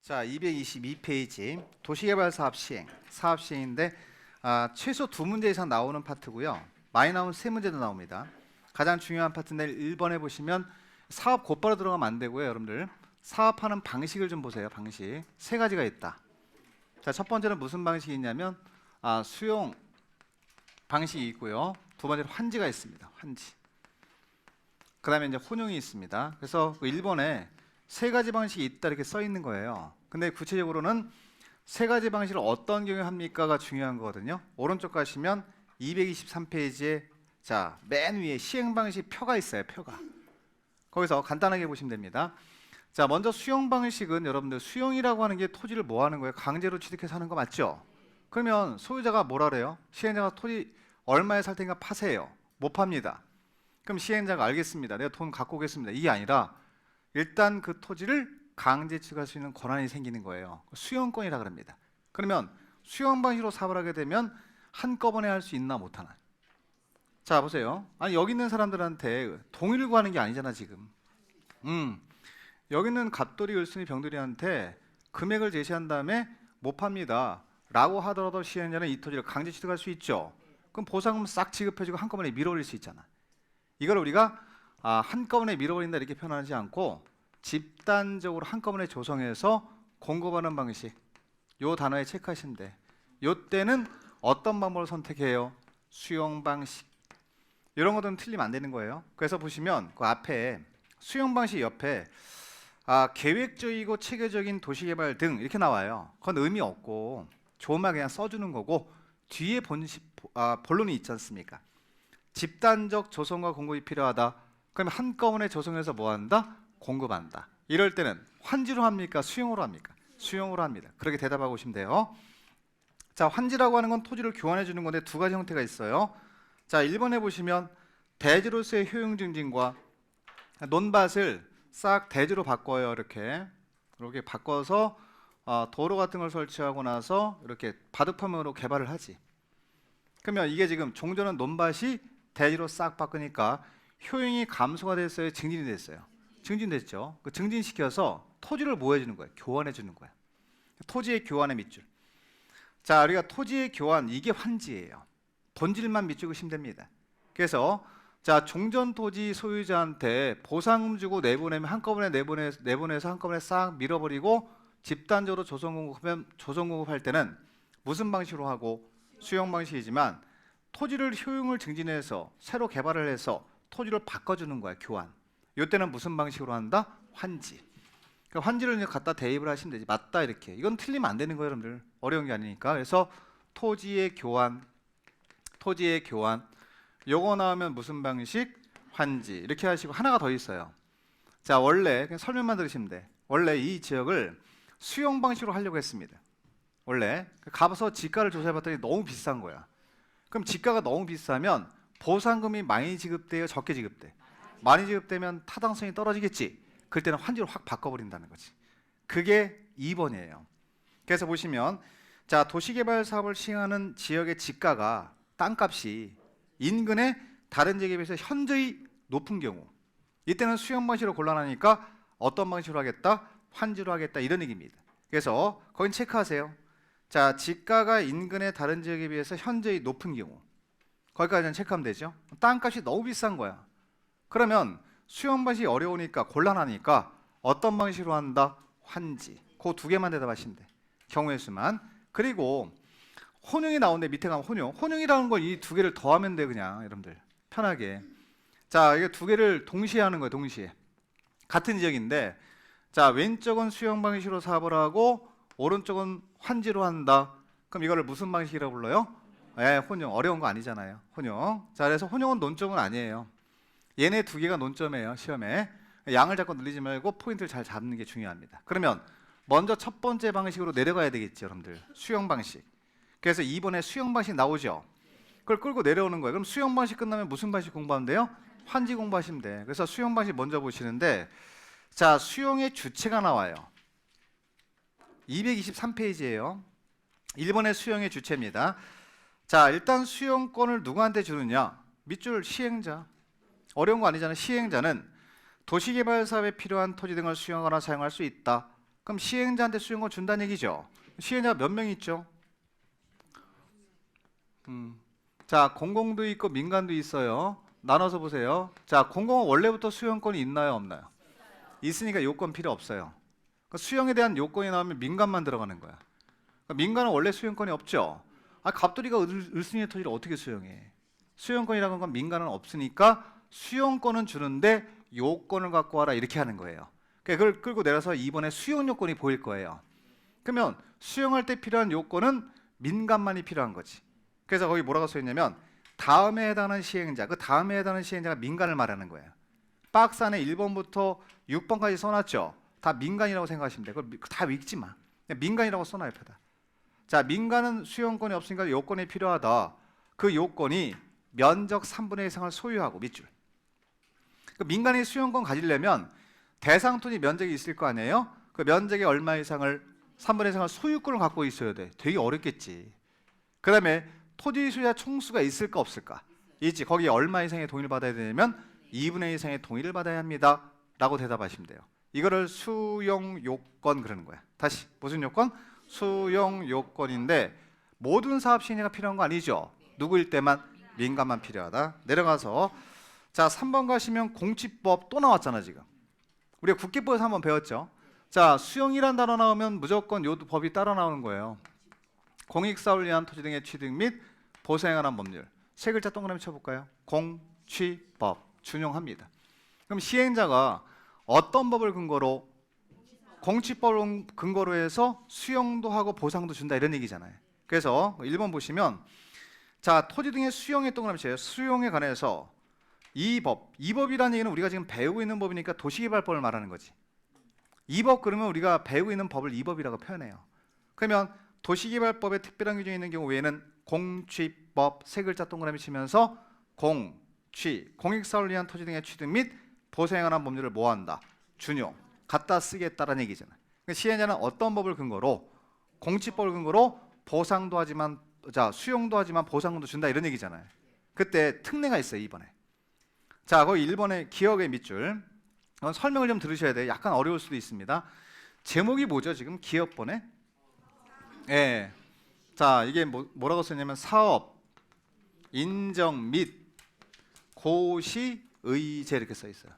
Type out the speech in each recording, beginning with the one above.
자, 222페이지 도시개발 사업 시행인데 최소 2문제 이상 나오는 파트고요. 많이 나오면 3문제도 나옵니다. 가장 중요한 파트인데 1번에 보시면 사업 곧바로 들어가면 안 되고요. 여러분들 사업하는 방식을 좀 보세요. 방식 3가지가 있다. 자, 첫 번째는 무슨 방식이 있냐면 수용 방식이 있고요. 두 번째는 환지가 있습니다. 환지. 그 다음에 이제 혼용이 있습니다. 그래서 1번에 3가지 방식이 있다 이렇게 써 있는 거예요. 근데 구체적으로는 3가지 방식을 어떤 경우에 합니까가 중요한 거거든요. 오른쪽 가시면 223페이지에 자, 맨 위에 시행 방식 표가 있어요. 표가. 거기서 간단하게 보시면 됩니다. 자, 먼저 수용 방식은 여러분들 수용이라고 하는 게 토지를 뭐 하는 거예요? 강제로 취득해서 하는 거 맞죠? 그러면 소유자가 뭐라 그래요? 시행자가 토지 얼마에 살 테니까 파세요. 못 팝니다. 그럼 시행자가 알겠습니다. 내가 돈 갖고 오겠습니다. 이게 아니라 일단 그 토지를 강제 취득할 수 있는 권한이 생기는 거예요. 수용권이라 그럽니다. 그러면 수용 방식으로 사업을 하게 되면 한꺼번에 할 수 있나 못하나? 자, 보세요. 아니 여기 있는 사람들한테 동의를 구하는 게 아니잖아 지금. 여기 있는 갑돌이, 을순이, 병돌이한테 금액을 제시한 다음에 못 팝니다 라고 하더라도 시행자는 이 토지를 강제 취득할 수 있죠. 그럼 보상금 싹 지급해주고 한꺼번에 밀어버릴 수 있잖아. 이걸 우리가 한꺼번에 밀어버린다 이렇게 표현하지 않고 집단적으로 한꺼번에 조성해서 공급하는 방식, 요 단어에 체크하시면 돼. 요 때는 어떤 방법을 선택해요? 수용 방식. 이런 것들은 틀리면 안 되는 거예요. 그래서 보시면 그 앞에 수용 방식 옆에 계획적이고 체계적인 도시개발 등 이렇게 나와요. 그건 의미 없고 조만 그냥 써주는 거고 뒤에 본론이 있지 않습니까? 집단적 조성과 공급이 필요하다. 그러면 한꺼번에 조성해서 뭐 한다? 공급한다. 이럴 때는 환지로 합니까? 수용으로 합니까? 수용으로 합니다. 그렇게 대답하고 오시면 돼요. 자, 환지라고 하는 건 토지를 교환해 주는 건데 2가지 형태가 있어요. 자, 1번에 보시면 대지로서의 효용 증진과 논밭을 싹 대지로 바꿔요. 이렇게 바꿔서 도로 같은 걸 설치하고 나서 이렇게 바둑판으로 개발을 하지. 그러면 이게 지금 종전은 논밭이 대지로 싹 바꾸니까 효용이 감소가 됐어요? 증진이 됐어요? 증진됐죠. 그 증진시켜서 토지를 뭐 해주는 거예요? 교환해 주는 거예요. 토지의 교환의 밑줄. 자, 우리가 토지의 교환, 이게 환지예요. 본질만 밑줄 그시면 됩니다. 그래서 자, 종전 토지 소유자한테 보상금 주고 내보내면 한꺼번에 내보내서 한꺼번에 싹 밀어버리고 집단적으로 조성 공급하면 조성 공급할 때는 무슨 방식으로 하고 수용 방식이지만 토지를 효용을 증진해서 새로 개발을 해서 토지를 바꿔주는 거야. 교환. 이때는 무슨 방식으로 한다? 환지. 그 환지를 이제 갖다 대입을 하시면 되지. 맞다 이렇게. 이건 틀리면 안 되는 거예요, 여러분들. 어려운 게 아니니까. 그래서 토지의 교환. 요거 나오면 무슨 방식? 환지. 이렇게 하시고 하나가 더 있어요. 자, 원래 그냥 설명만 들으시면 돼. 원래 이 지역을 수용 방식으로 하려고 했습니다. 원래 가서 지가를 조사해봤더니 너무 비싼 거야. 그럼 지가가 너무 비싸면 보상금이 많이 지급돼요? 적게 지급돼? 많이 지급되면 타당성이 떨어지겠지. 그럴 때는 환지로 확 바꿔버린다는 거지. 그게 2번이에요. 그래서 보시면 자, 도시개발 사업을 시행하는 지역의 지가가 땅값이 인근의 다른 지역에 비해서 현저히 높은 경우 이때는 수용 방식으로 곤란하니까 어떤 방식으로 하겠다? 환지로 하겠다 이런 얘기입니다. 그래서 거긴 체크하세요. 자, 지가가 인근의 다른 지역에 비해서 현저히 높은 경우 거기까지는 체크하면 되죠. 땅값이 너무 비싼 거야. 그러면 수용 방식이 어려우니까 곤란하니까 어떤 방식으로 한다? 환지. 그 2개만 대답하시면 돼. 경우의 수만. 그리고 혼용이 나오는데 밑에 가면 혼용이라는 걸 이 2개를 더하면 돼. 그냥 여러분들 편하게. 자, 이게 2개를 동시에 하는 거예요. 동시에. 같은 지역인데 자, 왼쪽은 수용 방식으로 사업을 하고 오른쪽은 환지로 한다. 그럼 이거를 무슨 방식이라고 불러요? 혼용. 어려운 거 아니잖아요. 혼용. 자, 그래서 혼용은 논점은 아니에요. 얘네 2개가 논점이에요. 시험에. 양을 자꾸 늘리지 말고 포인트를 잘 잡는 게 중요합니다. 그러면 먼저 첫 번째 방식으로 내려가야 되겠죠, 여러분들. 수용 방식. 그래서 2번에 수용 방식 나오죠. 그걸 끌고 내려오는 거예요. 그럼 수용 방식 끝나면 무슨 방식 공부하면 돼요? 환지 공부하시면 돼. 그래서 수용 방식 먼저 보시는데 자, 수용의 주체가 나와요. 223페이지예요. 1번의 수용의 주체입니다. 자, 일단 수용권을 누구한테 주느냐? 밑줄 시행자. 어려운 거 아니잖아요. 시행자는 도시개발 사업에 필요한 토지 등을 수용하거나 사용할 수 있다. 그럼 시행자한테 수용권 준다는 얘기죠. 시행자가 몇 명 있죠? 자, 공공도 있고 민간도 있어요. 나눠서 보세요. 자, 공공은 원래부터 수용권이 있나요, 없나요? 있으니까 요건 필요 없어요. 그러니까 수용에 대한 요건이 나오면 민간만 들어가는 거야. 그러니까 민간은 원래 수용권이 없죠. 갑돌이가 을순이의 토지를 어떻게 수용해? 수용권이라는 건 민간은 없으니까 수용권은 주는데 요건을 갖고 와라 이렇게 하는 거예요. 그러니까 그걸 끌고 내려서 2번에 수용 요건이 보일 거예요. 그러면 수용할 때 필요한 요건은 민간만이 필요한 거지. 그래서 거기 뭐라고 써 있냐면 다음에 해당하는 시행자, 그 다음에 해당하는 시행자가 민간을 말하는 거예요. 박스 안에 1번부터 6번까지 써놨죠. 다 민간이라고 생각하시면 돼요. 그걸 다 읽지 마. 민간이라고 써놔요, 옆에다. 자, 민간은 수용권이 없으니까 요건이 필요하다. 그 요건이 면적 3분의 1 이상을 소유하고 밑줄. 그 민간이 수용권 가지려면 대상 토지 면적이 있을 거 아니에요? 그 면적의 얼마 이상을 3분의 1 이상을 소유권을 갖고 있어야 돼. 되게 어렵겠지. 그 다음에 토지 소유자 총수가 있을까 없을까? 있지. 거기에 얼마 이상의 동의를 받아야 되냐면 2분의 1 이상의 동의를 받아야 합니다. 라고 대답하시면 돼요. 이거를 수용 요건 그러는 거야. 다시 무슨 요건? 수용 요건인데 모든 사업 시행자가 필요한 거 아니죠? 누구일 때만? 민간만 필요하다. 내려가서 자 3번 가시면 공치법 또 나왔잖아 지금. 우리가 국기법에서 한번 배웠죠. 자 수용이란 단어 나오면 무조건 요 법이 따라 나오는 거예요. 공익사업을 위한 토지 등의 취득 및 보수에 관한 법률. 세 글자 동그라미 쳐볼까요? 공취법 준용합니다. 그럼 시행자가 어떤 법을 근거로? 공취법을 근거로 해서 수용도 하고 보상도 준다 이런 얘기잖아요. 그래서 1번 보시면 자 토지 등의 수용에 동그라미 쳐요. 수용에 관해서 이 법이라는 얘기는 우리가 지금 배우고 있는 법이니까 도시개발법을 말하는 거지. 이 법 그러면 우리가 배우고 있는 법을 이 법이라고 표현해요. 그러면 도시개발법에 특별한 규정이 있는 경우 외에는 공취법 세 글자 동그라미 치면서 공익사업을 위한 토지 등의 취득 및 보수에 관한 법률을 뭐한다? 준용, 갖다 쓰겠다라는 얘기잖아요. 그러니까 시행자는 어떤 법을 근거로? 공취법을 근거로 보상도 하지만 수용도 하지만 보상도 준다 이런 얘기잖아요. 그때 특례가 있어요. 2번에. 자, 거기 1번의 기억의 밑줄. 설명을 좀 들으셔야 돼요. 약간 어려울 수도 있습니다. 제목이 뭐죠? 지금 기업번에? 예. 자, 이게 뭐라고 썼냐면 사업, 인정 및 고시, 의제 이렇게 써 있어요.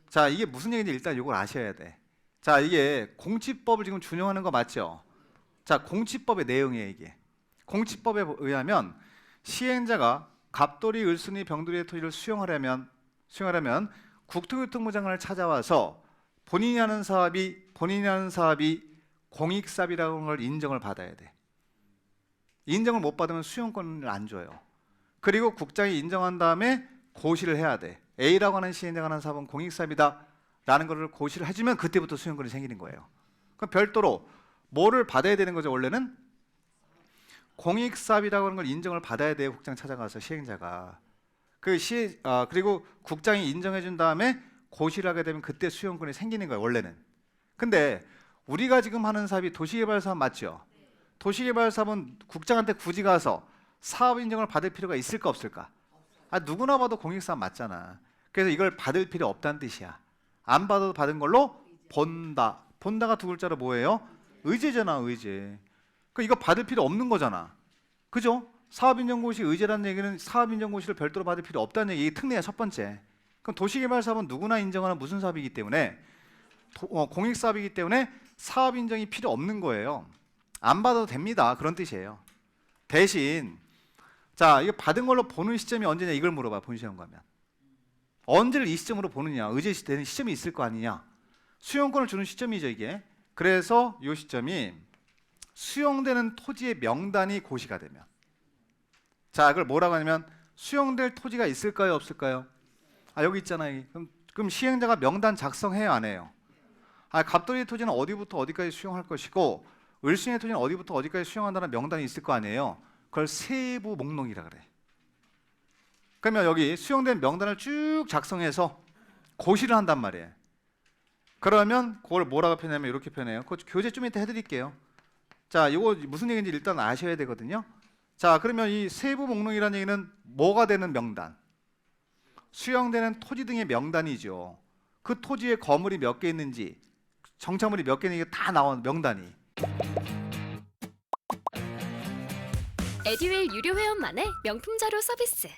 자, 이게 무슨 얘기인지 일단 이걸 아셔야 돼. 자, 이게 공취법을 지금 준용하는 거 맞죠? 자, 공취법의 내용이에요, 이게. 공취법에 의하면 시행자가 갑돌이, 을순이, 병돌이의 토지를 수용하려면 국토교통부 장관을 찾아와서 본인이 하는 사업이 공익사업이라고 하는 걸 인정을 받아야 돼. 인정을 못 받으면 수용권을 안 줘요. 그리고 국장이 인정한 다음에 고시를 해야 돼. A라고 하는 시행자가 하는 사업은 공익사업이다 라는 것을 고시를 해주면 그때부터 수용권이 생기는 거예요. 그럼 별도로 뭐를 받아야 되는 거죠? 원래는 공익사업이라고 하는 걸 인정을 받아야 돼요. 국장 찾아가서 시행자가. 그리고 국장이 인정해 준 다음에 고시를 하게 되면 그때 수용권이 생기는 거예요. 원래는. 근데 우리가 지금 하는 사업이 도시개발 사업 맞죠? 도시개발 사업은 국장한테 굳이 가서 사업 인정을 받을 필요가 있을까 없을까? 누구나 봐도 공익사업 맞잖아. 그래서 이걸 받을 필요 없다는 뜻이야. 안 받아도 받은 걸로 본다. 본다가 두 글자로 뭐예요? 의제잖아, 의제. 이거 받을 필요 없는 거잖아. 그죠? 사업인정고시 의제라는 얘기는 사업인정고시를 별도로 받을 필요 없다는 얘기. 이게 특례야, 첫 번째. 그럼 도시개발 사업은 누구나 인정하는 무슨 사업이기 때문에 공익사업이기 때문에 사업인정이 필요 없는 거예요. 안 받아도 됩니다. 그런 뜻이에요. 대신 자, 이거 받은 걸로 보는 시점이 언제냐 이걸 물어봐. 본시험 가면. 언제를 이 시점으로 보느냐. 의제되는 시점이 있을 거 아니냐. 수용권을 주는 시점이죠, 이게. 그래서 이 시점이 수용되는 토지의 명단이 고시가 되면. 자, 그걸 뭐라고 하냐면 수용될 토지가 있을까요, 없을까요? 여기 있잖아요. 그럼 시행자가 명단 작성해요, 안 해요? 갑돌이 토지는 어디부터 어디까지 수용할 것이고 을순의 토지는 어디부터 어디까지 수용한다는 명단이 있을 거 아니에요. 그걸 세부 목록이라 그래. 그러면 여기 수용된 명단을 쭉 작성해서 고시를 한단 말이에요. 그러면 그걸 뭐라고 표현하면 이렇게 표현해요. 그 교재 좀 이따 해드릴게요. 자, 이거 무슨 얘기인지 일단 아셔야 되거든요. 자, 그러면 이 세부 목록이라는 얘기는 뭐가 되는 명단? 수용되는 토지 등의 명단이죠. 그 토지에 건물이 몇 개 있는지, 정착물이 몇 개는 이게 다 나온 명단이. 에듀윌 유료 회원만의 명품 자료 서비스.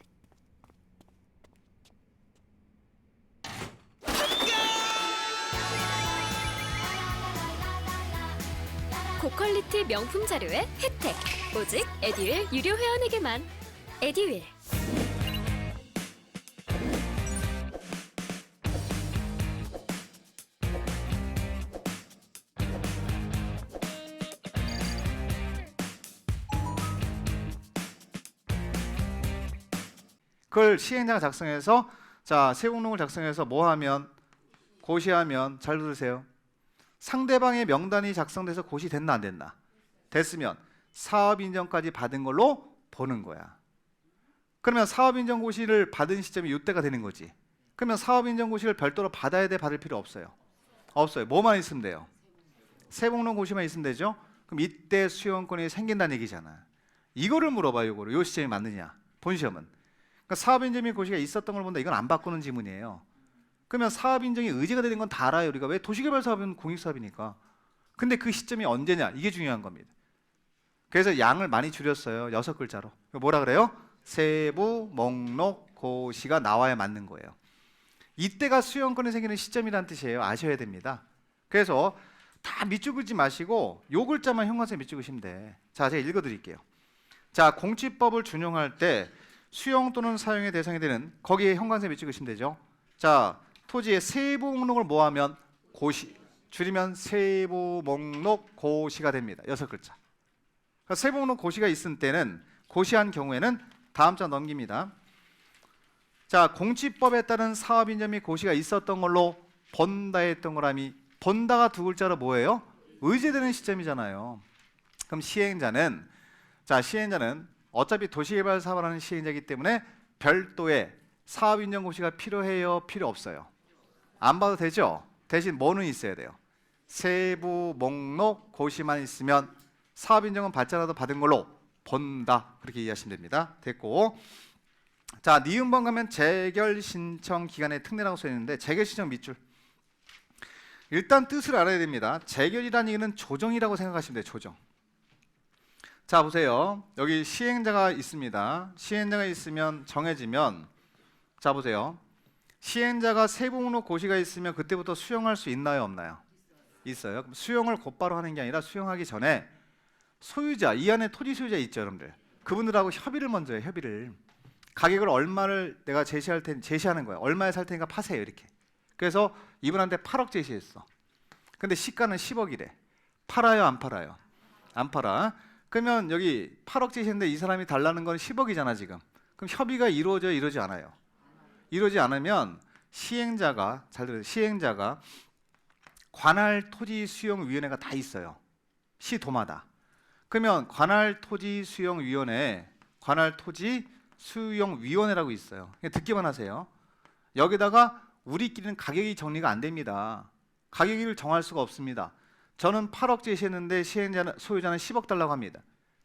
고퀄리티 명품 자료의 혜택. 오직 에듀윌 유료 회원에게만. 에듀윌. 그걸 시행자가 작성해서 자 세공록을 작성해서 뭐 하면 고시하면 잘 들으세요. 상대방의 명단이 작성돼서 고시됐나 안 됐나? 됐으면 사업 인정까지 받은 걸로 보는 거야. 그러면 사업 인정 고시를 받은 시점이 이때가 되는 거지. 그러면 사업 인정 고시를 별도로 받아야 돼, 받을 필요 없어요? 없어요. 뭐만 있으면 돼요? 세공록 고시만 있으면 되죠. 그럼 이때 수용권이 생긴다는 얘기잖아. 이거를 물어봐요. 이거를 요 시점이 맞느냐? 본 시험은. 그러니까 사업 인정 및 고시가 있었던 걸 본다. 이건 안 바꾸는 지문이에요. 그러면 사업 인정이 의제가 되는 건 다 알아요. 우리가 왜 도시개발 사업은 공익사업이니까. 근데 그 시점이 언제냐? 이게 중요한 겁니다. 그래서 양을 많이 줄였어요. 6글자로. 뭐라 그래요? 세부, 목록, 고시가 나와야 맞는 거예요. 이때가 수용권이 생기는 시점이라는 뜻이에요. 아셔야 됩니다. 그래서 다 밑줄 긋지 마시고 요 글자만 형광색 밑줄 그시면 돼. 자, 제가 읽어드릴게요. 자, 공치법을 준용할 때 수용 또는 사용의 대상이 되는 거기에 형광색 밑줄 그시면 되죠. 자, 토지의 세부 목록을 뭐하면 고시, 줄이면 세부 목록 고시가 됩니다. 6글자. 그러니까 세부 목록 고시가 있을 때는 고시한 경우에는 다음 장 넘깁니다. 자, 공치법에 따른 사업 인정 및 고시가 있었던 걸로 본다 했던 거라미 본다가 두 글자로 뭐예요? 의제되는 시점이잖아요. 그럼 시행자는 어차피 도시개발 사업을 하는 시행자이기 때문에 별도의 사업 인정 고시가 필요해요? 필요 없어요? 안 봐도 되죠? 대신 뭐는 있어야 돼요? 세부 목록 고시만 있으면 사업 인정은 받지 않아도 받은 걸로 본다. 그렇게 이해하시면 됩니다. 됐고, 자, 니은번 가면 재결 신청 기간의 특례라고 써 있는데 재결 신청 밑줄. 일단 뜻을 알아야 됩니다. 재결이라는 얘기는 조정이라고 생각하시면 돼요. 조정. 자, 보세요. 여기 시행자가 있습니다. 시행자가 있으면 정해지면, 자 보세요. 시행자가 세부 목록 고시가 있으면 그때부터 수용할 수 있나요, 없나요? 있어요. 그럼 수용을 곧바로 하는 게 아니라 수용하기 전에 소유자, 이 안에 토지 소유자 있죠, 여러분들. 그분들하고 협의를 먼저 해요. 협의를. 가격을 얼마를 내가 제시하는 거야. 얼마에 살 테니까 파세요, 이렇게. 그래서 이분한테 8억 제시했어. 근데 시가는 10억이래. 팔아요, 안 팔아요? 안 팔아. 그러면 여기 8억 제시했는데 이 사람이 달라는 건 10억이잖아, 지금. 그럼 협의가 이루어져요, 이루어지지 않아요? 이루어지지 않으면 시행자가, 잘 들어요. 시행자가 관할 토지 수용 위원회가 다 있어요. 시도마다. 그러면 관할 토지 수용 위원회, 관할 토지 수용 위원회라고 있어요. 그냥 듣기만 하세요. 여기다가 우리끼리는 가격이 정리가 안 됩니다. 가격을 정할 수가 없습니다. 저는 8억 제시했는데 소유자는 10억 달라고 합니다.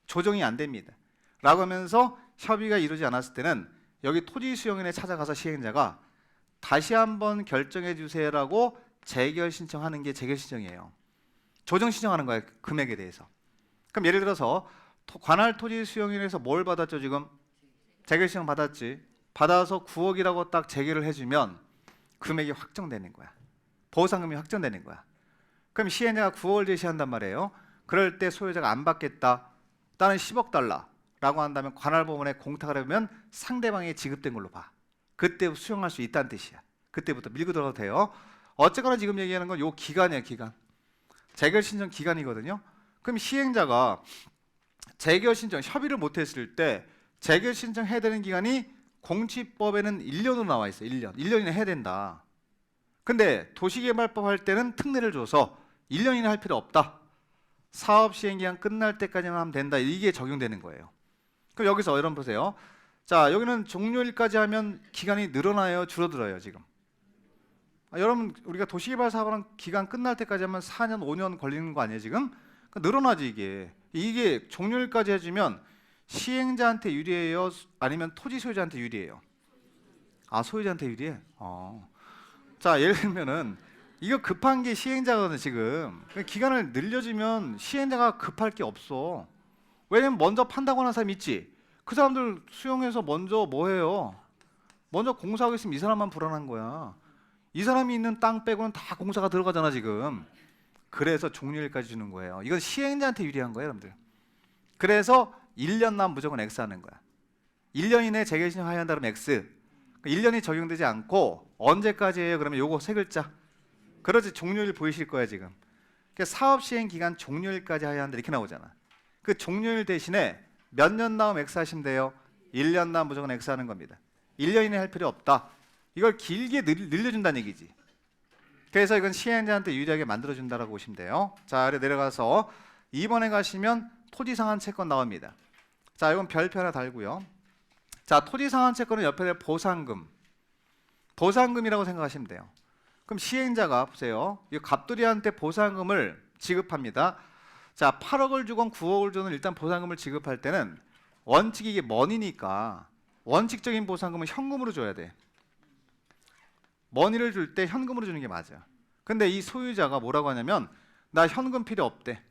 조정이 안 됩니다. 라고 하면서 협의가 이루어지지 않았을 때는 여기 토지 수용위원회 찾아가서 시행자가 다시 한번 결정해 주세요라고 재결 신청하는 게 재결 신청이에요. 조정 신청하는 거예요. 금액에 대해서. 그럼 예를 들어서 관할 토지 수용위원회에서 뭘 받았죠? 지금 재결 신청 받았지. 받아서 9억이라고 딱 재결을 해주면 금액이 확정되는 거야. 보상금이 확정되는 거야. 그럼 시행자가 9억을 제시한단 말이에요. 그럴 때 소유자가 안 받겠다. 나는 10억 달라라고 한다면 관할법원에 공탁을 하면 상대방이 지급된 걸로 봐. 그때 수용할 수 있다는 뜻이야. 그때부터 밀고 들어가도 돼요. 어쨌거나 지금 얘기하는 건 요 기간이야, 기간. 재결 신청 기간이거든요. 그럼 시행자가 재결 신청 협의를 못했을 때 재결 신청해야 되는 기간이 공치법에는 1년으로 나와 있어요. 1년. 1년이나 해야 된다. 근데 도시개발법 할 때는 특례를 줘서 1년이나 할 필요 없다. 사업 시행 기간 끝날 때까지만 하면 된다. 이게 적용되는 거예요. 그럼 여기서 여러분 보세요. 자, 여기는 종료일까지 하면 기간이 늘어나요, 줄어들어요, 지금? 여러분, 우리가 도시개발 사업은 기간 끝날 때까지 하면 4년, 5년 걸리는 거 아니에요, 지금? 그러니까 늘어나지, 이게. 이게 종료일까지 해주면 시행자한테 유리해요? 아니면 토지 소유자한테 유리해요? 아, 소유자한테 유리해? 자, 예를 들면은 이거 급한 게 시행자거든 지금. 기간을 늘려주면 시행자가 급할 게 없어. 왜냐면 먼저 판다고 하는 사람 있지. 그 사람들 수용해서 먼저 뭐 해요? 먼저 공사하고 있으면 이 사람만 불안한 거야. 이 사람이 있는 땅 빼고는 다 공사가 들어가잖아 지금. 그래서 종료일까지 주는 거예요. 이건 시행자한테 유리한 거예요 여러분들. 그래서 1년 남 무조건 X 하는 거야. 1년 이내에 재개신청 하야 한다 그러면 X. 1년이 적용되지 않고 언제까지예요? 그러면 요거 세 글자. 그렇지, 종료일 보이실 거야 지금. 그러니까 사업 시행 기간 종료일까지 하야 한다 이렇게 나오잖아. 그 종료일 대신에 몇 년 다음 X 하시면 돼요? 1년 다음 무조건 X 하는 겁니다. 1년 이내 할 필요 없다. 이걸 길게 늘려준다는 얘기지. 그래서 이건 시행자한테 유리하게 만들어준다라고 보시면 돼요. 자, 아래 내려가서 2번에 가시면 토지상한 채권 나옵니다. 자, 이건 별표 하나 달고요. 자, 토지상한 채권은 옆에 보상금. 보상금이라고 생각하시면 돼요. 그럼 시행자가 보세요. 이 갑돌이한테 보상금을 지급합니다. 자, 8억을 주건 9억을 주는 일단 보상금을 지급할 때는 원칙이 이게 머니니까 원칙적인 보상금은 현금으로 줘야 돼. 머니를 줄 때 현금으로 주는 게 맞아. 근데 이 소유자가 뭐라고 하냐면 나 현금 필요 없대.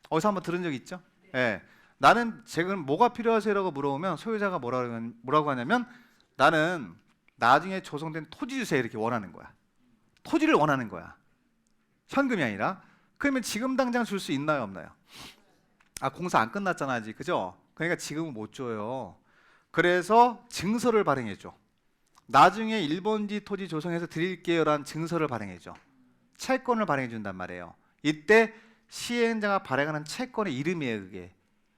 어디서 한번 들은 적 있죠? 예. 나는 지금 뭐가 필요하세요라고 물어보면 소유자가 뭐라고 하냐면 나는 나중에 조성된 토지 주세요 이렇게 원하는 거야. 토지를 원하는 거야. 현금이 아니라. 그러면 지금 당장 줄 수 있나요 없나요? 아, 공사 안 끝났잖아 아직. 그죠? 그러니까 지금은 못 줘요. 그래서 증서를 발행해 줘. 나중에 1번지 토지 조성해서 드릴게요라는 증서를 발행해 줘. 채권을 발행해 준단 말이에요. 이때 시행자가 발행하는 채권의 이름이에요. 그게.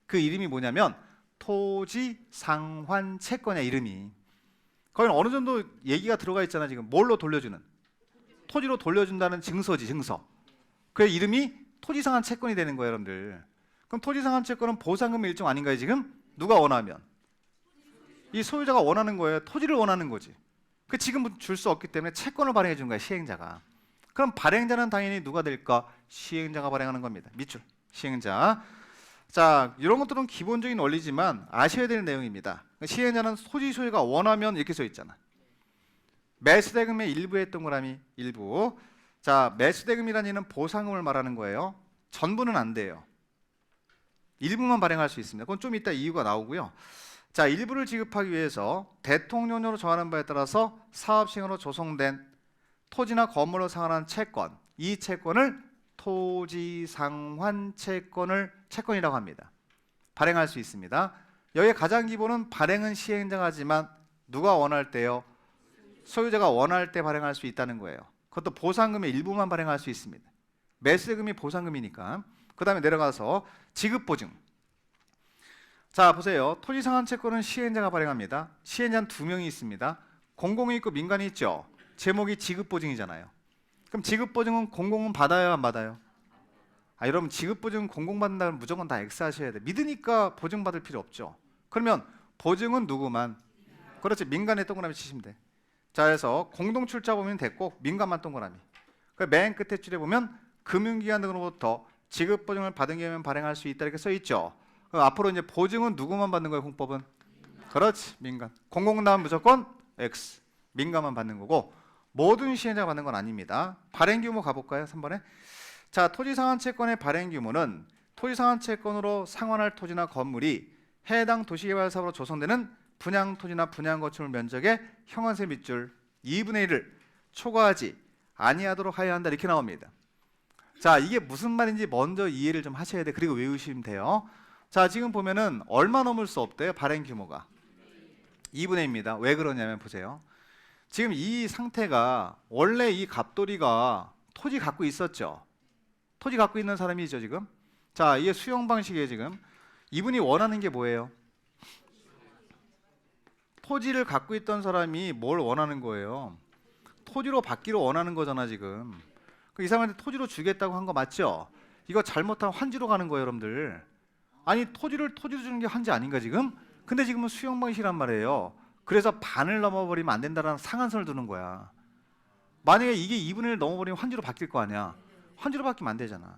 그 이름이 뭐냐면 토지 상환 채권의 이름이. 거기는 어느 정도 얘기가 들어가 있잖아 지금. 뭘로 돌려주는? 토지로 돌려준다는 증서지, 증서. 그 이름이 토지상한 채권이 되는 거예요, 여러분들. 그럼 토지상한 채권은 보상금 일종 아닌가요, 지금? 누가 원하면? 이 소유자가 원하는 거예요. 토지를 원하는 거지. 그 지금 줄 수 없기 때문에 채권을 발행해 준 거야, 시행자가. 그럼 발행자는 당연히 누가 될까? 시행자가 발행하는 겁니다. 밑줄. 시행자. 자, 이런 것들은 기본적인 원리지만 아셔야 되는 내용입니다. 시행자는 토지 소유가 원하면 이렇게 써 있잖아. 매수대금의 일부의 동그라미 일부. 자, 매수대금이라는 얘는 보상금을 말하는 거예요. 전부는 안 돼요. 일부만 발행할 수 있습니다. 그건 좀 이따 이유가 나오고요. 자, 일부를 지급하기 위해서 대통령령으로 정하는 바에 따라서 사업시행으로 조성된 토지나 건물로 상환한 채권, 이 채권을 토지상환 채권이라고 합니다. 발행할 수 있습니다. 여기에 가장 기본은 발행은 시행자가 하지만 누가 원할 때요? 소유자가 원할 때 발행할 수 있다는 거예요. 그것도 보상금의 일부만 발행할 수 있습니다. 매수대금이 보상금이니까. 그 다음에 내려가서 지급보증. 자, 보세요. 토지상환 채권은 시행자가 발행합니다. 시행자는 2명이 있습니다. 공공이 있고 민간이 있죠. 제목이 지급보증이잖아요. 그럼 지급보증은 공공은 받아요, 안 받아요? 아, 여러분 지급보증 공공 받는다면 무조건 다 X 하셔야 돼. 믿으니까 보증 받을 필요 없죠. 그러면 보증은 누구만? 그렇지, 민간에 동그라미 치시면 돼. 자, 그래서 공동출자 보면 됐고 민간만 동그라미. 맨 끝에 줄에 보면 금융기관 등으로부터 지급보증을 받은 경우에는 발행할 수 있다 이렇게 써 있죠. 그럼 앞으로 이제 보증은 누구만 받는 거예요, 공법은? 그렇지, 민간. 공공 나오면 무조건 X. 민간만 받는 거고 모든 시행자가 받는 건 아닙니다. 발행 규모 가볼까요? 3번에. 자, 토지상환 채권의 발행 규모는 토지상환 채권으로 상환할 토지나 건물이 해당 도시개발사업으로 조성되는 분양 토지나 분양 건축물 면적의 형한세 밑줄 2분의 1을 초과하지 아니하도록 하여야 한다 이렇게 나옵니다. 자, 이게 무슨 말인지 먼저 이해를 좀 하셔야 돼. 그리고 외우시면 돼요. 자, 지금 보면은 얼마 넘을 수 없대요, 발행 규모가. 2분의 1입니다. 왜 그러냐면 보세요. 지금 이 상태가 원래 이 갑돌이가 토지 갖고 있었죠. 토지 갖고 있는 사람이죠 지금. 자, 이게 수용 방식이에요 지금. 이분이 원하는 게 뭐예요? 토지를 갖고 있던 사람이 뭘 원하는 거예요? 토지로 받기로 원하는 거잖아 지금. 이 사람한테 토지로 주겠다고 한 거 맞죠? 이거 잘못하면 환지로 가는 거예요 여러분들. 아니 토지로 주는 게 환지 아닌가 지금? 근데 지금은 수용 방식이란 말이에요. 그래서 반을 넘어버리면 안 된다는 상한선을 두는 거야. 만약에 이게 2분의 1 넘어버리면 환지로 바뀔 거 아니야. 환지로 바뀌면 안 되잖아.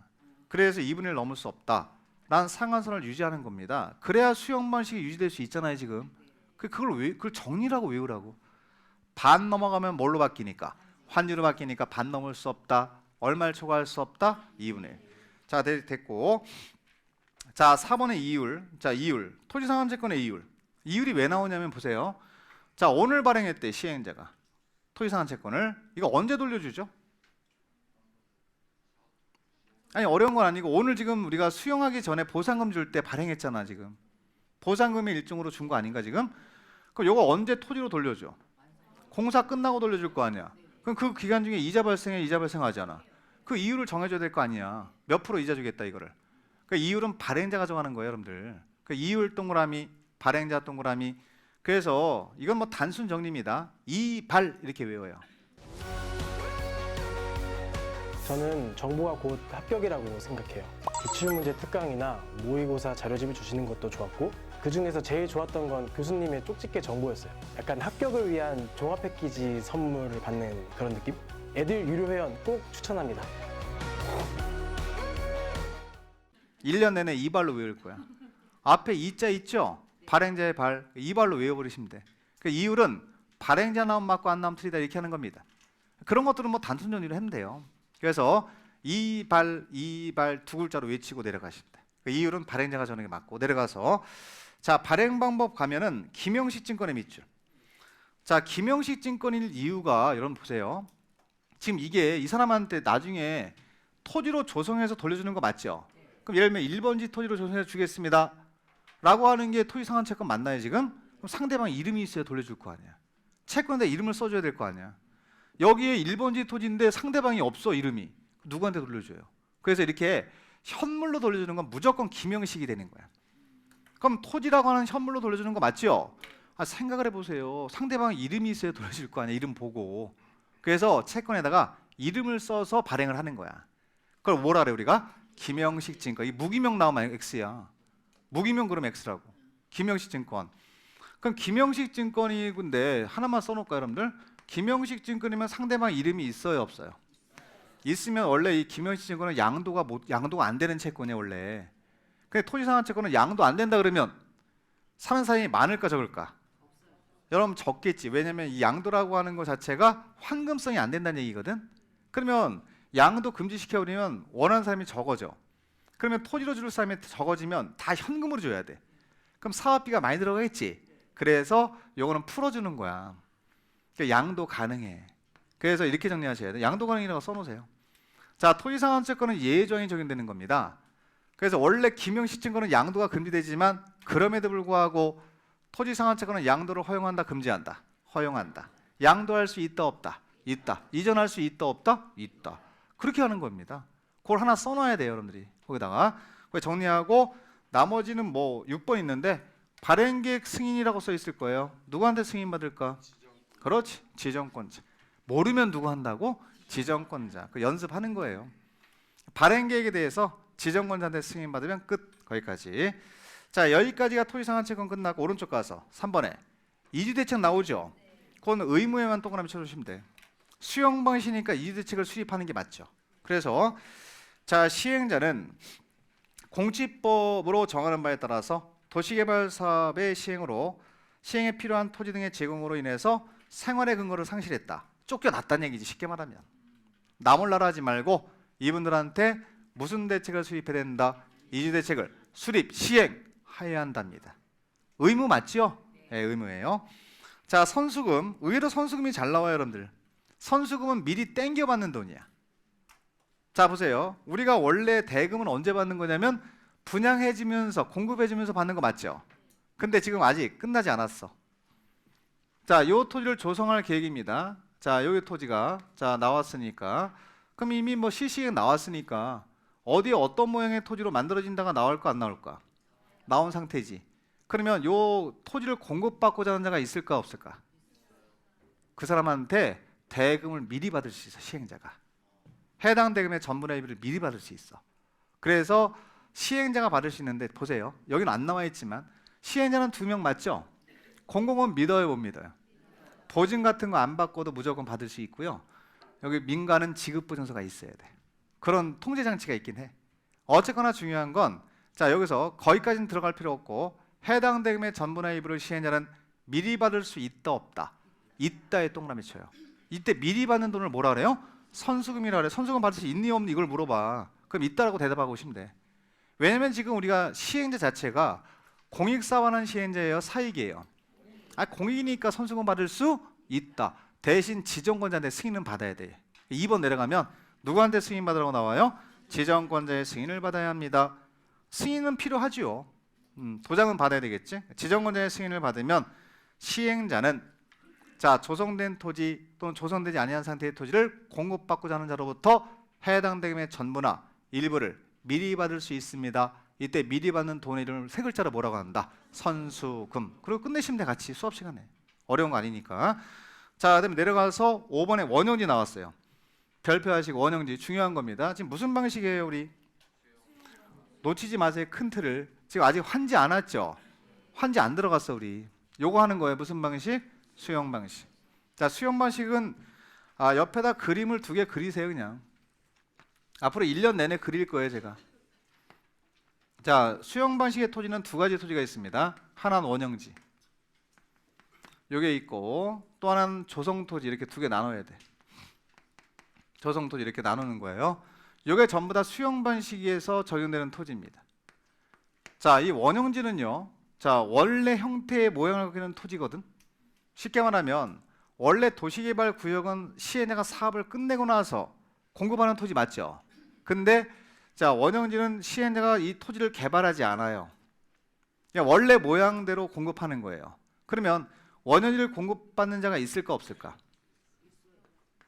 그래서 2분의 1 넘을 수 없다 라는 상한선을 유지하는 겁니다. 그래야 수용 방식이 유지될 수 있잖아요 지금. 그걸 정리라고 외우라고. 반 넘어가면 뭘로 바뀌니까? 환율이 바뀌니까 반 넘을 수 없다. 얼마를 초과할 수 없다? 2분의 1. 자, 됐고. 자, 4번의 이율. 자, 이율. 토지상환채권의 이율. 이율이 왜 나오냐면 보세요. 자, 오늘 발행했대 시행자가 토지상환채권을. 이거 언제 돌려주죠? 아니, 어려운 건 아니고 오늘 지금 우리가 수용하기 전에 보상금 줄 때 발행했잖아. 지금 보상금의 일종으로 준 거 아닌가 지금? 그럼 요거 언제 토지로 돌려줘? 공사 끝나고 돌려줄 거 아니야. 그럼 그 기간 중에 이자 발생하잖아. 그 이율을 정해줘야 될 거 아니야. 몇 프로 이자 주겠다 이거를. 그 이율은 발행자가 정하는 거예요, 여러분들. 그 이율 동그라미, 발행자 동그라미. 그래서 이건 뭐 단순 정리입니다. 이발 이렇게 외워요. 저는 정보가 곧 합격이라고 생각해요. 기출문제 특강이나 모의고사 자료집을 주시는 것도 좋았고 그 중에서 제일 좋았던 건 교수님의 쪽집게 정보였어요. 약간 합격을 위한 종합 패키지 선물을 받는 그런 느낌? 에듀윌 유료 회원 꼭 추천합니다. 1년 내내 이발로 외울 거야. 앞에 이자 있죠? 발행자의 발, 이발로 외워버리시면 돼. 그 이율은 발행자 나오면 맞고 안 나오면 틀리다 이렇게 하는 겁니다. 그런 것들은 뭐 단순 정리로 하면 돼요. 그래서 이발 두 글자로 외치고 내려가신다. 그 이율은 발행자가 정하는 게 맞고 내려가서 자, 발행 방법 가면은 김영식 증권의 밑줄. 자, 김영식 증권일 이유가 여러분 보세요. 지금 이게 이 사람한테 나중에 토지로 조성해서 돌려주는 거 맞죠? 그럼 예를 들면 1번지 토지로 조성해서 주겠습니다 라고 하는 게 토지상환채권 맞나요 지금? 그럼 상대방 이름이 있어야 돌려줄 거 아니야. 채권에다 이름을 써줘야 될 거 아니야. 여기에 1번지 토지인데 상대방이 없어 이름이. 누구한테 돌려줘요? 그래서 이렇게 현물로 돌려주는 건 무조건 김영식이 되는 거야. 그럼 토지라고 하는 현물로 돌려주는 거 맞죠? 아, 생각을 해보세요. 상대방 이름이 있어야 돌려줄 거 아니야. 이름 보고. 그래서 채권에다가 이름을 써서 발행을 하는 거야. 그걸 뭐라 그래 우리가? 김영식 증권. 이 무기명 나오면 X야. 무기명 그럼 X라고. 김영식 증권. 그럼 김영식 증권이근데 하나만 써놓을까요 여러분들? 김영식 증권이면 상대방 이름이 있어요 없어요? 있으면 원래 이 김영식 증권은 양도가 안 되는 채권이에요 원래. 근데 토지상환채권은 양도 안 된다 그러면 사는 사람이 많을까 적을까? 여러분 적겠지. 왜냐면 이 양도라고 하는 것 자체가 환금성이 안 된다는 얘기거든. 그러면 양도 금지시켜버리면 원하는 사람이 적어져. 그러면 토지로 줄 사람이 적어지면 다 현금으로 줘야 돼. 그럼 사업비가 많이 들어가겠지. 그래서 요거는 풀어주는 거야. 그러니까 양도 가능해. 그래서 이렇게 정리하셔야 돼. 양도 가능이라고 써놓으세요. 자, 토지상환채권은 예정이 적용되는 겁니다. 그래서 원래 김영식 증권은 양도가 금지되지만 그럼에도 불구하고 토지상환채권은 양도를 허용한다, 금지한다, 허용한다. 양도할 수 있다, 없다, 있다. 이전할 수 있다, 없다, 있다. 그렇게 하는 겁니다. 그걸 하나 써놔야 돼요, 여러분들이. 거기다가 정리하고 나머지는 뭐 6번 있는데 발행계획 승인이라고 써 있을 거예요. 누구한테 승인 받을까? 그렇지, 지정권자. 모르면 누구 한다고? 지정권자. 그 연습하는 거예요. 발행계획에 대해서 지정권자한테 승인 받으면 끝. 거기까지. 자, 여기까지가 토지상환채권 끝나고 오른쪽 가서 3번에 이주대책 나오죠. 그건 의무에만 동그라미 쳐주시면 돼. 수용 방식이니까 이주대책을 수립하는 게 맞죠. 그래서 자, 시행자는 공지법으로 정하는 바에 따라서 도시개발 사업의 시행에 필요한 토지 등의 제공으로 인해서 생활의 근거를 상실했다. 쫓겨났다는 얘기지 쉽게 말하면. 나 몰라라 하지 말고 이분들한테 무슨 대책을 수립해야 된다. 이주대책을 수립, 시행해야 한답니다. 의무 맞죠? 네, 의무예요. 자, 선수금. 의외로 선수금이 잘 나와요 여러분들. 선수금은 미리 땡겨받는 돈이야. 자, 보세요. 우리가 원래 대금은 언제 받는 거냐면 분양해지면서 공급해주면서 받는 거 맞죠? 근데 지금 아직 끝나지 않았어. 자, 요 토지를 조성할 계획입니다. 자, 여기 토지가 자 나왔으니까 그럼 이미 뭐 실시행 나왔으니까 어디에 어떤 모양의 토지로 만들어진다가 나올까 안 나올까? 나온 상태지. 그러면 요 토지를 공급받고자 하는 자가 있을까 없을까? 그 사람한테 대금을 미리 받을 수 있어. 시행자가. 해당 대금의 전분의 1을 미리 받을 수 있어. 그래서 시행자가 받을 수 있는데 보세요. 여기는 안 나와 있지만 시행자는 2명 맞죠? 공공은 믿어요 못 믿어요? 보증 같은 거 안 받고도 무조건 받을 수 있고요. 여기 민간은 지급보증서가 있어야 돼. 그런 통제 장치가 있긴 해. 어쨌거나 중요한 건 자, 여기서 거기까지는 들어갈 필요 없고 해당 대금의 전분의 1을 시행자는 미리 받을 수 있다 없다. 있다에 동그라미 쳐요. 이때 미리 받는 돈을 뭐라 그래요? 선수금이라 그래. 선수금 받을 수 있니 없니 이걸 물어봐. 그럼 있다라고 대답하고 오시면 돼. 왜냐면 지금 우리가 시행자 자체가 공익사원한 시행자예요, 사익이에요? 공익이니까 선수금 받을 수 있다. 대신 지정권자한테 승인은 받아야 돼. 2번 내려가면 누구한테 승인 받으라고 나와요? 지정권자의 승인을 받아야 합니다. 승인은 필요하지요. 도장은 받아야 되겠지. 지정권자의 승인을 받으면 시행자는 조성된 토지 또는 조성되지 아니한 상태의 토지를 공급받고자 하는 자로부터 해당 대금의 전부나 일부를 미리 받을 수 있습니다. 이때 미리 받는 돈의 이름을 세 글자로 뭐라고 한다? 선수금. 그리고 끝내시면 돼, 같이 수업 시간에. 어려운 거 아니니까. 자, 그다음에 내려가서 5번에 원형지 나왔어요. 별표하시고 원형지 중요한 겁니다. 지금 무슨 방식이에요, 우리? 놓치지 마세요, 큰 틀을. 지금 아직 환지 안 왔죠? 환지 안 들어갔어, 우리. 요거 하는 거예요. 무슨 방식? 수형 방식. 자, 수형 방식은 옆에다 그림을 2개 그리세요, 그냥. 앞으로 1년 내내 그릴 거예요, 제가. 자, 수형 방식의 토지는 2가지 토지가 있습니다. 하나는 원형지. 요게 있고 또 하나는 조성 토지. 이렇게 2개 나눠야 돼. 조성 토지 이렇게 나누는 거예요. 요게 전부 다 수형 방식에서 적용되는 토지입니다. 자, 이 원형지는요. 자, 원래 형태의 모양을 갖고 있는 토지거든. 쉽게 말하면 원래 도시개발구역은 시행자가 사업을 끝내고 나서 공급하는 토지 맞죠? 근데 자, 원형지는 시행자가 이 토지를 개발하지 않아요. 그냥 원래 모양대로 공급하는 거예요. 그러면 원형지를 공급받는 자가 있을까 없을까?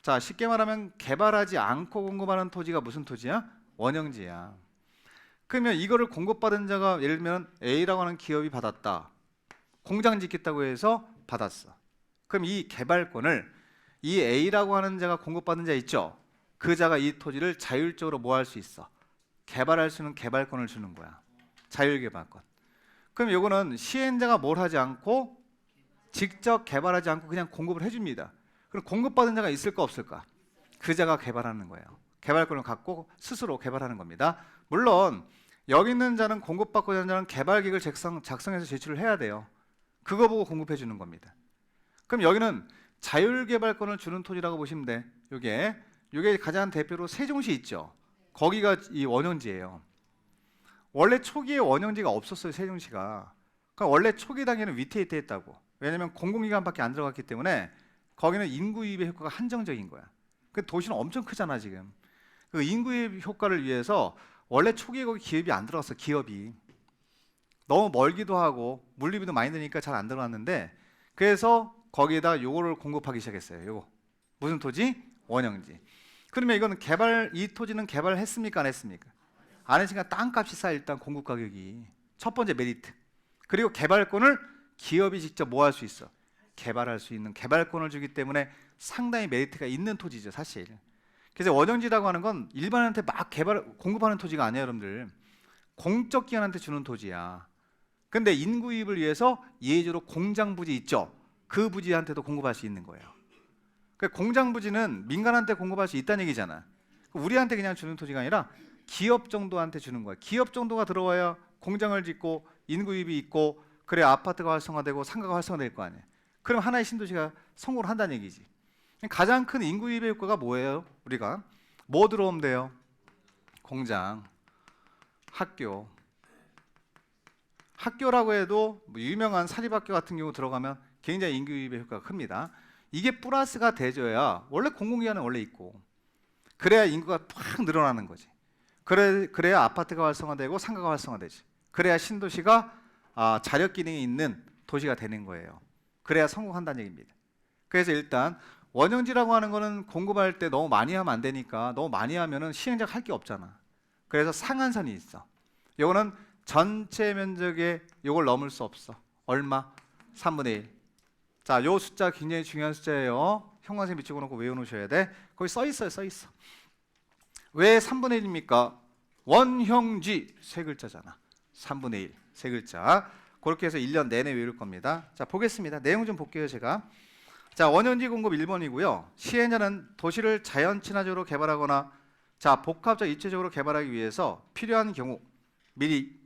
자, 쉽게 말하면 개발하지 않고 공급하는 토지가 무슨 토지야? 원형지야. 그러면 이거를 공급받은 자가 예를 들면 A라고 하는 기업이 받았다. 공장 짓겠다고 해서 받았어. 그럼 이 개발권을 이 A라고 하는 자가 공급받은 자 있죠? 그 자가 이 토지를 자율적으로 뭐 할 수 있어? 개발할 수 있는 개발권을 주는 거야. 자율개발권. 그럼 이거는 시행자가 뭘 하지 않고 직접 개발하지 않고 그냥 공급을 해줍니다. 그럼 공급받은 자가 있을까 없을까? 그 자가 개발하는 거예요. 개발권을 갖고 스스로 개발하는 겁니다. 물론 여기 있는 자는 공급받고자 하는 자는 개발계획을 작성해서 제출을 해야 돼요. 그거 보고 공급해 주는 겁니다. 그럼 여기는 자율개발권을 주는 토지라고 보시면 돼. 요게 가장 대표로 세종시 있죠. 거기가 이 원형지예요. 원래 초기에 원형지가 없었어요, 세종시가. 그러니까 원래 초기 단계는 위태위태했다고. 왜냐하면 공공기관밖에 안 들어갔기 때문에 거기는 인구유입의 효과가 한정적인 거야. 그 도시는 엄청 크잖아 지금. 그 인구유입 효과를 위해서 원래 초기에 거기 기업이 안 들어갔어. 기업이 너무 멀기도 하고 물리비도 많이 드니까 잘 안 들어갔는데, 그래서 거기에다 요거를 공급하기 시작했어요. 요거 무슨 토지? 원형지. 그러면 이거는 이 토지는 개발했습니까? 안 했습니까? 안 했으니까 땅값이 싸. 일단 공급 가격이 첫 번째 메리트. 그리고 개발권을 기업이 직접 뭐 할 수 있어? 개발할 수 있는 개발권을 주기 때문에 상당히 메리트가 있는 토지죠, 사실. 그래서 원형지라고 하는 건 일반한테 막 공급하는 토지가 아니에요, 여러분들. 공적 기관한테 주는 토지야. 근데 인구 유입을 위해서 예외적으로 공장 부지 있죠. 그 부지한테도 공급할 수 있는 거예요. 그러니까 공장 부지는 민간한테 공급할 수 있다는 얘기잖아. 우리한테 그냥 주는 토지가 아니라 기업 정도한테 주는 거야. 기업 정도가 들어와야 공장을 짓고 인구 유입이 있고, 그래야 아파트가 활성화되고 상가가 활성화될 거 아니에요. 그럼 하나의 신도시가 성공을 한다는 얘기지. 가장 큰 인구 유입의 효과가 뭐예요? 우리가 뭐 들어오면 돼요? 공장, 학교. 학교라고 해도 뭐 유명한 사립학교 같은 경우 들어가면 굉장히 인구 유입의 효과가 큽니다. 이게 플러스가 돼줘야, 원래 공공기관은 원래 있고, 그래야 인구가 팍 늘어나는 거지. 그래야 아파트가 활성화되고 상가가 활성화되지. 그래야 신도시가 자력 기능이 있는 도시가 되는 거예요. 그래야 성공한다는 얘기입니다. 그래서 일단 원형지라고 하는 거는 공급할 때 너무 많이 하면 안 되니까, 너무 많이 하면은 시행자가 할 게 없잖아. 그래서 상한선이 있어. 요거는 전체 면적에 요걸 넘을 수 없어. 얼마? 3분의 1. 자, 요 숫자 굉장히 중요한 숫자예요. 형광색 밑줄 그어놓고 외워놓으셔야 돼. 거기 써 있어요, 써 있어. 왜 3분의 1입니까? 원형지 세 글자잖아. 3분의 1 세 글자. 그렇게 해서 1년 내내 외울 겁니다. 자, 보겠습니다. 내용 좀 볼게요, 제가. 자, 원형지 공급 1번이고요. 시행자는 도시를 자연 친화적으로 개발하거나 복합적 입체적으로 개발하기 위해서 필요한 경우 미리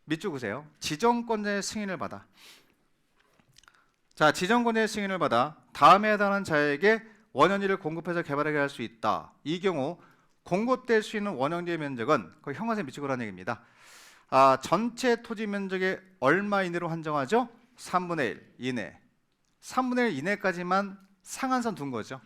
밑줄 그으세요. 지정권자의 승인을 받아. 자, 지정권자의 승인을 받아 다음에 해당하는 자에게 원연지를 공급해서 개발하게 할 수 있다. 이 경우 공급될 수 있는 원연지의 면적은 거의 형광색 미치고라는 얘기입니다. 전체 토지 면적의 얼마 이내로 한정하죠? 3분의 1 이내. 3분의 1 이내까지만 상한선 둔 거죠.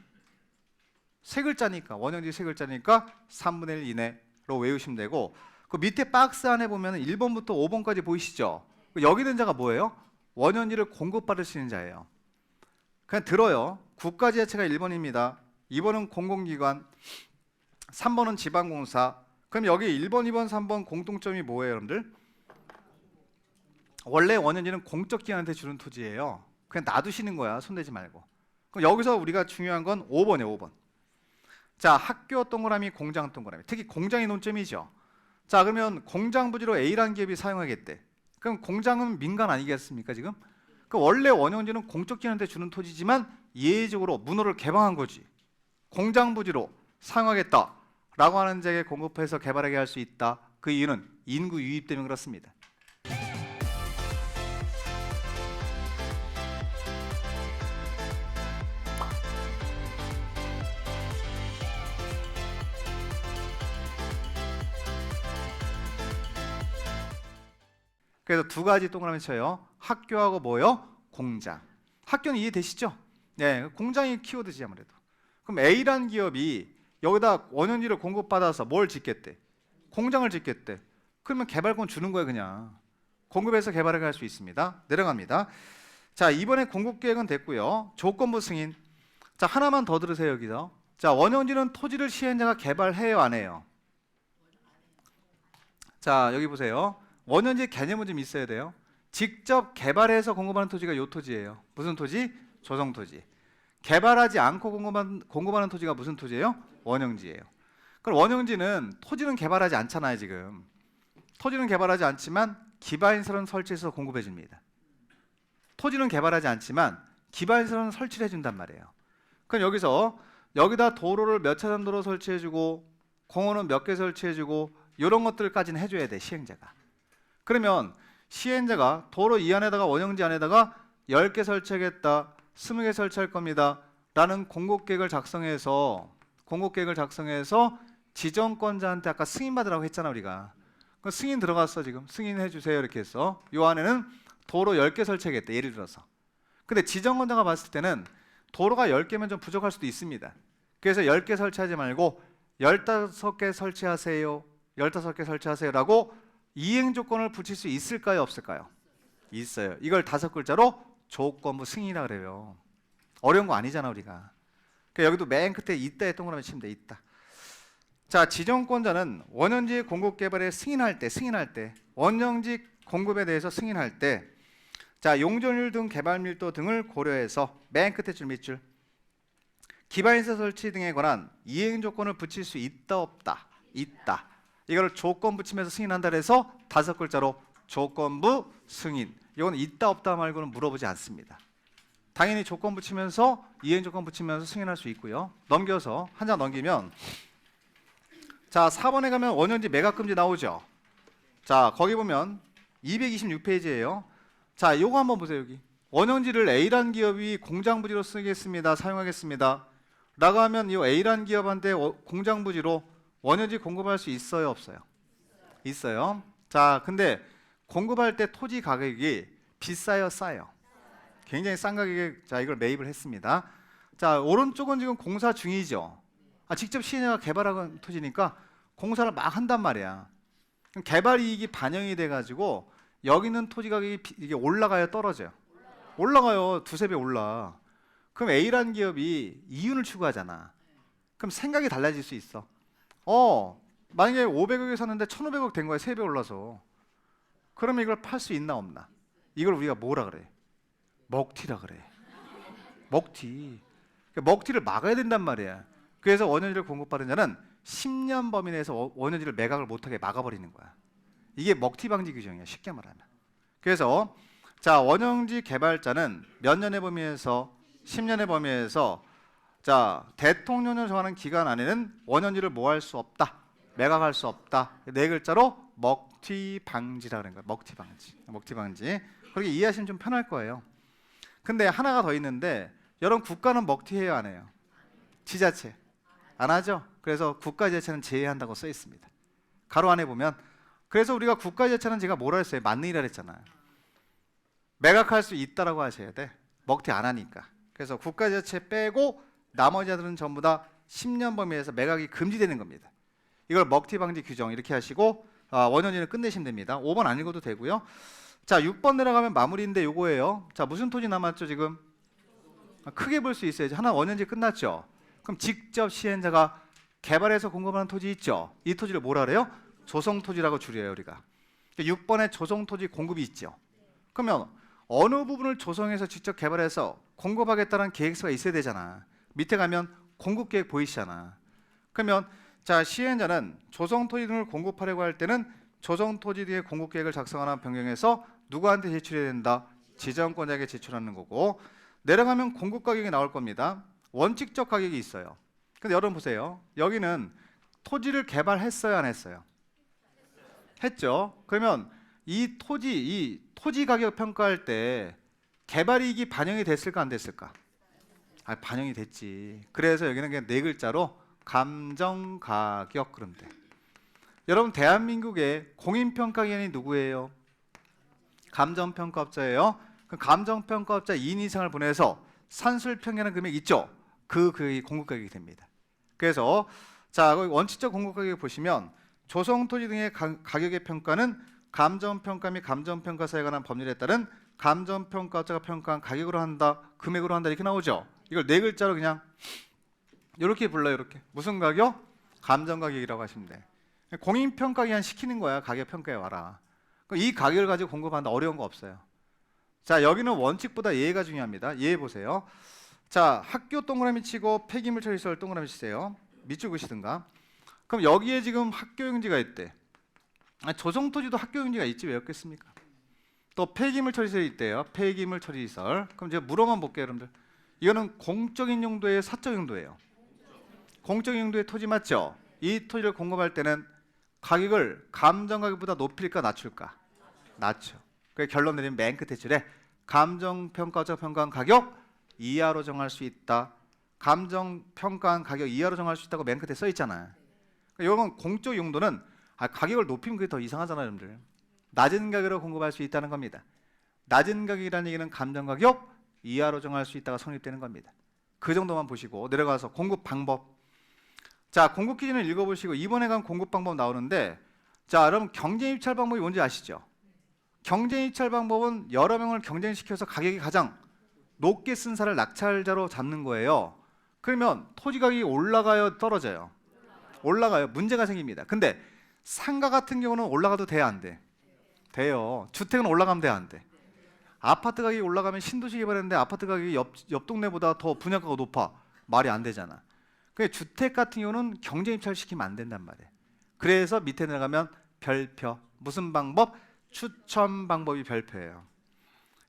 세 글자니까, 원형지 세 글자니까 3분의 1 이내로 외우시면 되고, 그 밑에 박스 안에 보면 1번부터 5번까지 보이시죠? 여기 있는 자가 뭐예요? 원형지를 공급받을 수 있는 자예요. 그냥 들어요. 국가지자체가 1번입니다. 2번은 공공기관, 3번은 지방공사. 그럼 여기 1번, 2번, 3번 공통점이 뭐예요, 여러분들? 원래 원형지는 공적 기관한테 주는 토지예요. 그냥 놔두시는 거야, 손대지 말고. 그럼 여기서 우리가 중요한 건 5번이에요, 5번. 자, 학교 동그라미, 공장 동그라미. 특히 공장이 논점이죠. 자, 그러면 공장 부지로 A라는 기업이 사용하겠대. 그럼 공장은 민간 아니겠습니까, 지금? 그 원래 원형지는 공적 기관한테 주는 토지지만 예외적으로 문호를 개방한 거지. 공장 부지로 사용하겠다라고 하는 자에게 공급해서 개발하게 할 수 있다. 그 이유는 인구 유입 때문에 그렇습니다. 그래서 두 가지 동그라미 쳐요. 학교하고 뭐요? 공장. 학교는 이해되시죠? 네, 공장이 키워드지 아무래도. 그럼 A라는 기업이 여기다 원형지를 공급받아서 뭘 짓겠대? 공장을 짓겠대. 그러면 개발권 주는 거예요, 그냥. 공급해서 개발하게 할 수 있습니다. 내려갑니다. 자, 이번에 공급계획은 됐고요. 조건부 승인. 자, 하나만 더 들으세요, 여기서. 자, 원형지는 토지를 시행자가 개발해요, 안 해요? 자, 여기 보세요. 원형지 개념은 좀 있어야 돼요. 직접 개발해서 공급하는 토지가 요 토지예요. 무슨 토지? 조성토지. 개발하지 않고 공급하는 토지가 무슨 토지예요? 원형지예요. 그럼 원형지는 토지는 개발하지 않잖아요, 지금. 토지는 개발하지 않지만 기반시설은 설치해서 공급해 줍니다. 토지는 개발하지 않지만 기반시설은 설치를 해준단 말이에요. 그럼 여기다 도로를 몇 차선 도로 설치해주고 공원은 몇 개 설치해주고 이런 것들까지는 해줘야 돼, 시행자가. 그러면 시행자가 도로 이 안에다가 원형지 안에다가 10개 설치하겠다, 20개 설치할 겁니다 라는 공급계획을 작성해서 지정권자한테 아까 승인받으라고 했잖아, 우리가. 그 승인 들어갔어, 지금. 승인해 주세요 이렇게 해서 요 안에는 도로 10개 설치하겠다, 예를 들어서. 근데 지정권자가 봤을 때는 도로가 10개면 좀 부족할 수도 있습니다. 그래서 10개 설치하지 말고 15개 설치하세요, 15개 설치하세요라고 이행 조건을 붙일 수 있을까요, 없을까요? 있어요. 이걸 5글자로 조건부 승인이라 그래요. 어려운 거 아니잖아, 우리가. 그러니까 여기도 맨 끝에 있다에 동그라미 치면 돼, 있다. 자, 지정권자는 원형지 공급 개발에 승인할 때 원형지 공급에 대해서 승인할 때, 자, 용적률 등 개발 밀도 등을 고려해서 맨 끝에 줄 밑줄 기반시설 설치 등에 관한 이행 조건을 붙일 수 있다, 없다? 있다. 이걸 조건 붙이면서 승인한다 해서 5글자로 조건부 승인. 이건 있다 없다 말고는 물어보지 않습니다. 당연히 조건 붙이면서 이행 조건 붙이면서 승인할 수 있고요. 넘겨서 한 장 넘기면, 자, 4번에 가면 원형지 매각금지 나오죠. 자, 거기 보면 226페이지예요. 자, 요거 한번 보세요. 여기 원형지를 A라는 기업이 공장 부지로 쓰겠습니다, 사용하겠습니다 라고 하면 이 A라는 기업한테 공장 부지로 원형지 공급할 수 있어요, 없어요? 있어요. 자, 근데 공급할 때 토지 가격이 비싸요, 싸요? 굉장히 싼 가격에, 자, 이걸 매입을 했습니다. 자, 오른쪽은 지금 공사 중이죠. 직접 시행자가 개발한 토지니까 공사를 막 한단 말이야. 그럼 개발 이익이 반영이 돼가지고 여기 있는 토지 가격이 이게 올라가요, 떨어져요? 올라가요. 2~3배 올라. 그럼 A라는 기업이 이윤을 추구하잖아. 그럼 생각이 달라질 수 있어. 만약에 500억에 샀는데 1,500억 된 거야, 3배 올라서. 그러면 이걸 팔 수 있나 없나? 이걸 우리가 뭐라 그래? 먹튀라 그래. 먹튀. 먹튀를 막아야 된단 말이야. 그래서 원형지를 공급받은 자는 10년 범위 내에서 원형지를 매각을 못하게 막아버리는 거야. 이게 먹튀 방지 규정이야, 쉽게 말하면. 그래서 자, 원형지 개발자는 몇 년의 범위에서 10년의 범위에서, 자, 대통령을 정하는 기간 안에는 원형지를 뭐 할 수 없다, 매각할 수 없다. 4글자로 먹튀 방지라 그런 거야. 먹튀 방지. 먹튀 방지. 그렇게 이해하시면 좀 편할 거예요. 근데 하나가 더 있는데, 여러분 국가는 먹튀해요, 안 해요? 지자체 안 하죠. 그래서 국가지자체는 제외한다고 써 있습니다. 가로 안에 보면. 그래서 우리가 국가지자체는 제가 뭐라 했어요? 맞는 일이라 했잖아요. 매각할 수 있다라고 하셔야 돼. 먹튀 안 하니까. 그래서 국가지자체 빼고 나머지들은 전부 다 10년 범위에서 매각이 금지되는 겁니다. 이걸 먹튀 방지 규정 이렇게 하시고 원현이는 끝내시면 됩니다. 5번 안 읽어도 되고요. 자, 6번 내려가면 마무리인데 요거예요. 자, 무슨 토지 남았죠 지금? 크게 볼 수 있어야지. 하나 원현지 끝났죠. 그럼 직접 시행자가 개발해서 공급하는 토지 있죠. 이 토지를 뭐라 그래요? 조성토지라고 줄여요 우리가. 6번에 조성토지 공급이 있죠. 그러면 어느 부분을 조성해서 직접 개발해서 공급하겠다는 계획서가 있어야 되잖아. 밑에 가면 공급계획 보이시잖아. 그러면 자, 시행자는 조성토지 등을 공급하려고 할 때는 조성토지 등의 공급계획을 작성하는 변경해서 누구한테 제출해야 된다? 지정권자에게 제출하는 거고, 내려가면 공급가격이 나올 겁니다. 원칙적 가격이 있어요. 근데 여러분 보세요. 여기는 토지를 개발했어요, 안 했어요? 했죠. 그러면 이 토지 가격 평가할 때 개발이익이 반영이 됐을까 안 됐을까? 반영이 됐지. 그래서 여기는 그냥 네 글자로 감정가격 그러면 돼. 여러분 대한민국의 공인평가기관이 누구예요? 감정평가업자예요. 그 감정평가업자 2인 이상을 보내서 산술평가하는 금액 있죠? 그게 공급가격이 됩니다. 그래서 자, 원칙적 공급가격 보시면 조성토지 등의 가격의 평가는 감정평가 및 감정평가사에 관한 법률에 따른 감정평가업자가 평가한 가격으로 한다, 금액으로 한다 이렇게 나오죠. 이걸 네 글자로 그냥 이렇게 불러요. 이렇게. 무슨 가격? 감정가격이라고 하시면 돼. 공인평가기관 시키는 거야. 가격 평가해 와라. 이 가격을 가지고 공급한다. 어려운 거 없어요. 자, 여기는 원칙보다 예가 중요합니다. 예 보세요. 자, 학교 동그라미 치고 폐기물 처리시설 동그라미 치세요. 밑줄 그시든가. 그럼 여기에 지금 학교용지가 있대. 조성토지도 학교용지가 있지 왜 없겠습니까? 또 폐기물 처리시설이 있대요. 폐기물 처리시설. 그럼 제가 물어만 볼게요, 여러분들. 이거는 공적인 용도예요, 사적 용도예요? 공적인 용도의 토지 맞죠? 이 토지를 공급할 때는 가격을 감정가격보다 높일까 낮출까? 낮춰. 그 결론 내리면 맨 끝에 줄에 감정평가자 평가한 가격 이하로 정할 수 있다. 감정평가한 가격 이하로 정할 수 있다고 맨 끝에 써 있잖아요. 이건 공적 용도는 가격을 높이면 그게 더 이상하잖아요, 여러분들. 낮은 가격으로 공급할 수 있다는 겁니다. 낮은 가격이라는 얘기는 감정가격 이하로 정할 수 있다가 성립되는 겁니다. 그 정도만 보시고 내려가서 공급 방법. 자, 공급 기준을 읽어보시고 이번에 간 공급 방법 나오는데, 자, 여러분 경쟁 입찰 방법이 뭔지 아시죠? 경쟁 입찰 방법은 여러 명을 경쟁시켜서 가격이 가장 높게 쓴 사를 낙찰자로 잡는 거예요. 그러면 토지 가격이 올라가요, 떨어져요? 올라가요. 문제가 생깁니다. 근데 상가 같은 경우는 올라가도 돼야 안 돼? 돼요. 주택은 올라가면 돼, 안 돼? 아파트 가격이 올라가면 신도시 개발했는데 아파트 가격이 옆 동네보다 더 분양가가 높아. 말이 안 되잖아. 그 주택 같은 경우는 경쟁 입찰 시키면 안 된단 말이에요. 그래서 밑에 내려가면 별표. 무슨 방법? 추첨 방법이 별표예요.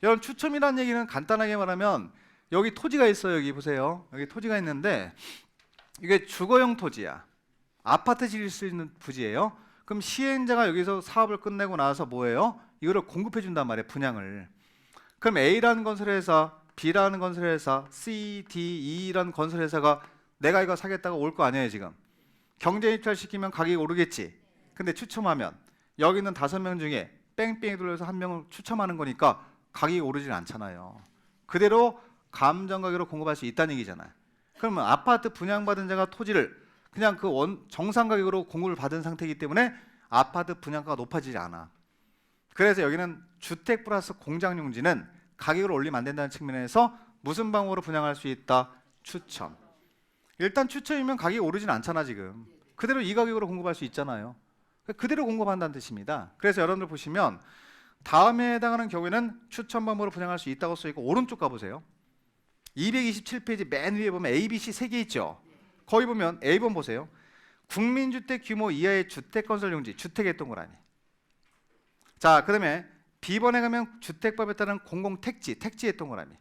여러분 추첨이라는 얘기는 간단하게 말하면 여기 토지가 있어요. 여기 보세요. 여기 토지가 있는데 이게 주거용 토지야. 아파트 지을 수 있는 부지예요. 그럼 시행자가 여기서 사업을 끝내고 나서 뭐예요? 이거를 공급해 준단 말이에요. 분양을. 그럼 A라는 건설회사, B라는 건설회사, C, D, E라는 건설회사가 내가 이거 사겠다고 올 거 아니에요 지금. 경쟁 입찰시키면 가격이 오르겠지. 근데 추첨하면 여기 있는 5명 중에 뺑뺑이 돌려서 한 명을 추첨하는 거니까 가격이 오르진 않잖아요. 그대로 감정가격으로 공급할 수 있다는 얘기잖아요. 그러면 아파트 분양받은 자가 토지를 그냥 그 정상 가격으로 공급을 받은 상태이기 때문에 아파트 분양가가 높아지지 않아. 그래서 여기는 주택 플러스 공장용지는 가격을 올리면 안 된다는 측면에서 무슨 방법으로 분양할 수 있다? 추첨. 일단 추첨이면 가격이 오르진 않잖아 지금. 그대로 이 가격으로 공급할 수 있잖아요. 그대로 공급한다는 뜻입니다. 그래서 여러분들 보시면 다음에 해당하는 경우에는 추첨 방법으로 분양할 수 있다고 써있고 오른쪽 가보세요. 227페이지 맨 위에 보면 A, B, C 3개 있죠. 거기 보면 A번 보세요. 국민주택 규모 이하의 주택건설용지, 주택의 동그라미. 자, 그 다음에 B번에 가면 주택법에 따른 공공택지, 택지의 동그라미.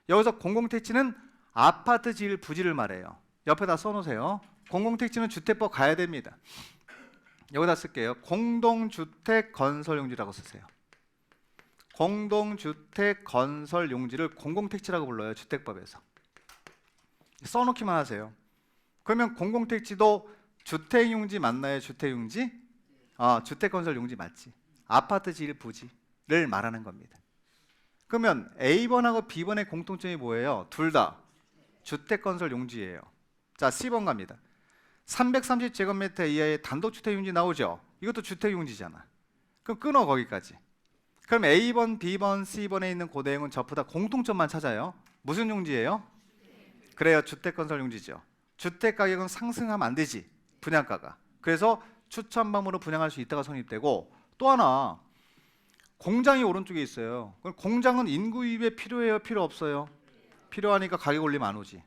여기서 공공택지는 아파트 지을 부지를 말해요. 옆에다 써놓으세요. 공공택지는 주택법 가야 됩니다. 여기다 쓸게요. 공동주택 건설용지라고 쓰세요. 공동주택 건설용지를 공공택지라고 불러요. 주택법에서. 써놓기만 하세요. 그러면 공공택지도 주택용지 맞나요? 주택용지? 주택건설용지 맞지. 아파트 지을 부지를 말하는 겁니다. 그러면 A번하고 B번의 공통점이 뭐예요? 둘 다 주택건설용지예요. 자, C번 갑니다. 330제곱미터 이하의 단독주택용지 나오죠? 이것도 주택용지잖아. 그럼 끊어 거기까지. 그럼 A번, B번, C번에 있는 고대형은 전부 다 공통점만 찾아요. 무슨 용지예요? 그래요, 주택건설용지죠. 주택가격은 상승하면 안 되지, 분양가가. 그래서 추천방으로 분양할 수 있다가 성립되고, 또 하나 공장이 오른쪽에 있어요. 그럼 공장은 인구 유입에 필요해요, 필요 없어요? 필요하니까 가격 올리면 안 오지.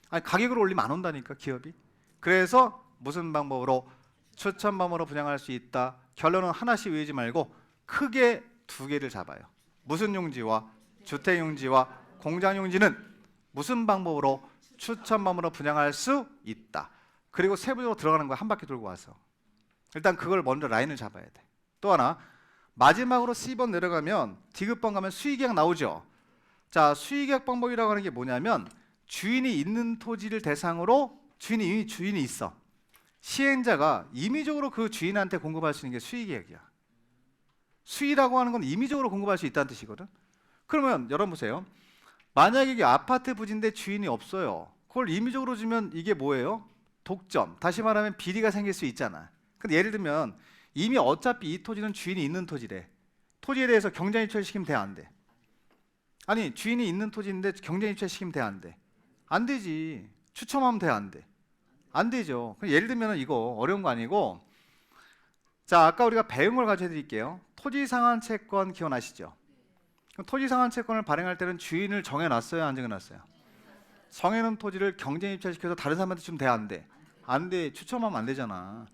아니, 가격을 올리면 안 온다니까, 기업이. 그래서 무슨 방법으로 추천방으로 분양할 수 있다. 결론은 하나씩 외우지 말고 크게 두 개를 잡아요. 무슨 용지와 주택용지와 공장용지는 무슨 방법으로 추천방으로 분양할 수 있다. 그리고 세부적으로 들어가는 거야, 한 바퀴 돌고 와서. 일단 그걸 먼저 라인을 잡아야 돼. 또 하나, 마지막으로 C번 내려가면 D급번 가면 수의계약 나오죠. 자, 수의계약 방법이라고 하는 게 뭐냐면 주인이 있는 토지를 대상으로 주인이 있어. 시행자가 임의적으로 그 주인한테 공급할 수 있는 게 수의계약이야. 수의라고 하는 건 임의적으로 공급할 수 있다는 뜻이거든. 그러면 여러분 보세요. 만약에 이게 아파트 부지인데 주인이 없어요. 그걸 임의적으로 주면 이게 뭐예요? 독점. 다시 말하면 비리가 생길 수 있잖아. 근데 예를 들면 이미 어차피 이 토지는 주인이 있는 토지래. 토지에 대해서 경쟁 입찰 시키면 돼, 안 돼? 아니, 주인이 있는 토지인데 경쟁 입찰 시키면 돼, 안 돼? 안 되지. 추첨하면 돼, 안 돼? 안 되죠. 예를 들면 이거 어려운 거 아니고, 자, 아까 우리가 배운 걸 가르쳐 드릴게요. 토지상한 채권 기억나시죠? 토지상한 채권을 발행할 때는 주인을 정해놨어요, 안 정해놨어요? 정해놓은 토지를 경쟁 입찰시켜서 다른 사람한테 주면 돼, 안 돼? 안 돼. 추첨하면 안 되잖아.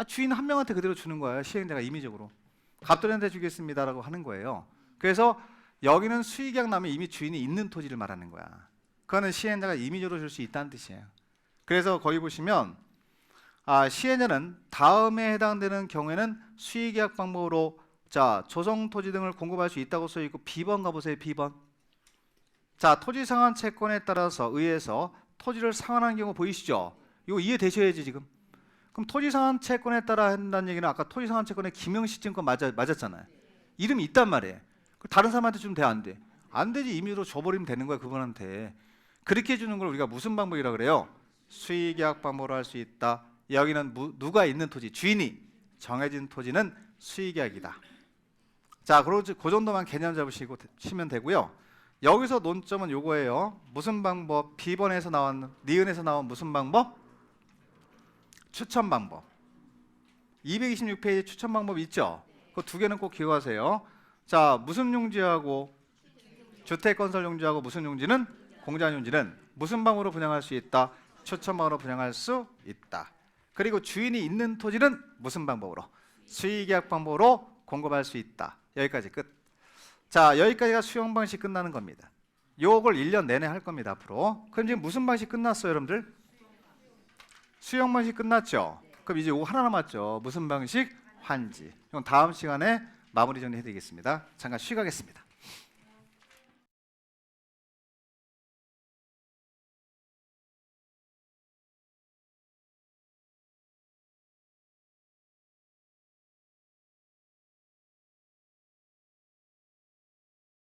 주인 한 명한테 그대로 주는 거예요. 시행자가 임의적으로. 갑돌이한테 주겠습니다라고 하는 거예요. 그래서 여기는 수의계약 나면 이미 주인이 있는 토지를 말하는 거야. 그거는 시행자가 임의적으로 줄 수 있다는 뜻이에요. 그래서 거기 보시면 시행자는 다음에 해당되는 경우에는 수의계약 방법으로 자, 조성 토지 등을 공급할 수 있다고 써 있고, B번 가보세요. B번. 자, 토지 상환 채권에 따라서 의해서 토지를 상환하는 경우 보이시죠? 이거 이해되셔야지 지금. 그럼 토지 상환 채권에 따라 한다는 얘기는 아까 토지 상환 채권에 김영시증권 맞았잖아요. 이름이 있단 말이에요. 다른 사람한테 주면 돼, 안 돼? 안 되지. 임의로 줘버리면 되는 거야, 그분한테. 그렇게 해주는 걸 우리가 무슨 방법이라고 그래요? 수의계약 방법으로 할 수 있다. 여기는 누가 있는 토지, 주인이 정해진 토지는 수의계약이다. 자, 그 정도만 개념 잡으시면 되고요. 여기서 논점은 요거예요. 무슨 방법? B번에서 나온, 니은에서 나온 무슨 방법? 추천 방법. 226페이지 추천 방법 있죠? 그 두 개는 꼭 기억하세요. 자, 무슨 용지하고 주택건설 용지하고 무슨 용지는 공장 용지는 무슨 방법으로 분양할 수 있다? 추천 방법으로 분양할 수 있다. 그리고 주인이 있는 토지는 무슨 방법으로? 수의계약 방법으로 공급할 수 있다. 여기까지 끝. 자, 여기까지가 수용 방식 끝나는 겁니다. 요걸 1년 내내 할 겁니다, 앞으로. 그럼 지금 무슨 방식 끝났어요, 여러분들? 수용 방식 끝났죠? 그럼 이제 이거 하나 남았죠. 무슨 방식? 환지. 이건 다음 시간에 마무리 정리해 드리겠습니다. 잠깐 쉬가겠습니다.